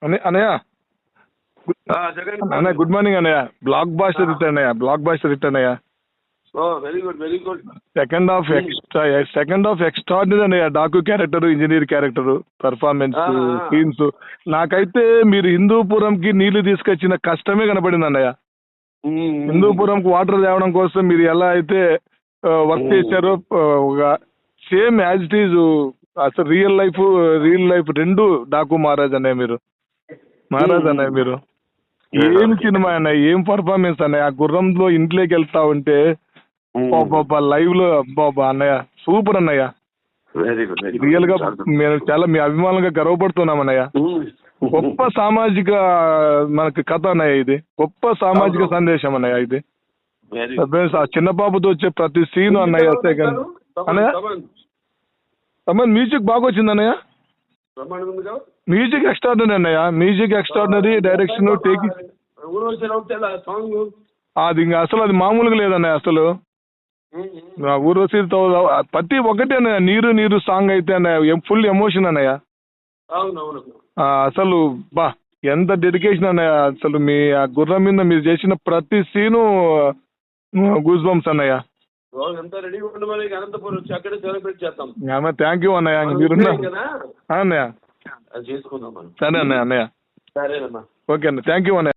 అన్నయ్య జగన్ అన్నయ్య good morning అన్నయ్య. బ్లాక్ బాస్టర్ హిట్ అన్నయ్య, బ్లాక్ బాస్టర్ హిట్ అన్నయ్య. Very good very good. Second half extraordinary అన్నయ్య. Daaku character, engineer character, performance, scenes. నాకైతే మీరు హిందూపురంకి నీళ్లు తీసుకొచ్చిన కష్టమే కనపడింది అన్నయ్య. హిందూపురంకి వాటర్ తేవడం కోసం మీరు ఎలా అయితే వర్క్ చేశారో, సేమ్ యాజ్ ఇట్ ఈజ్ అసలు రియల్ లైఫ్ రెండు డాకు మహారాజ్ అన్నయ్య. మీరు మహారాజ్ అన్నయ్య. మీరు ఏం సినిమా అన్నయ్య, ఏం పర్ఫార్మెన్స్ అన్నయ్య. ఆ గుర్రంలో ఇంట్లోకి వెళ్తా ఉంటే లైవ్ లో అబ్బా అన్నయ్య సూపర్ అన్నయ్య. రియల్ గా మేము చాలా మీ అభిమానులుగా గర్వపడుతున్నాం అన్నయ్య. గొప్ప సామాజిక మనకి కథ అన్నయ్య ఇది. గొప్ప సామాజిక సందేశం అన్నయ్య ఇది. ఆ చిన్న పాపతో వచ్చే ప్రతి సీన్ అన్నయ్య. అన్నయ్య తమన్ మ్యూజిక్ బాగా వచ్చింది అన్నయ్య. మ్యూజిక్ ఎక్స్ట్రాడినరీ అన్నయ్య. మ్యూజిక్ ఎక్స్ట్రాడినరీ, డైరెక్షన్, టేకింగ్ అది ఇంకా అసలు అది మామూలుగా లేదన్నయ్య. అసలు ఊర్వశితో ప్రతి ఒక్కటి అన్నయ్య. నీరు సాంగ్ అయితే అన్నయ్య ఫుల్ ఎమోషన్ అన్నయ్య. అసలు బా ఎంత డెడికేషన్ అన్నయ్య. అసలు మీ ఆ గుర్రం మీద మీరు చేసిన ప్రతి సీను గూస్ బంప్స్ అన్నయ్య. థ్యాంక్ యూ అన్నయ్య. మీరున్నా అన్నయ్య. సరే అన్నయ్య. ఓకే అన్న, థ్యాంక్ యూ అన్నయ్య.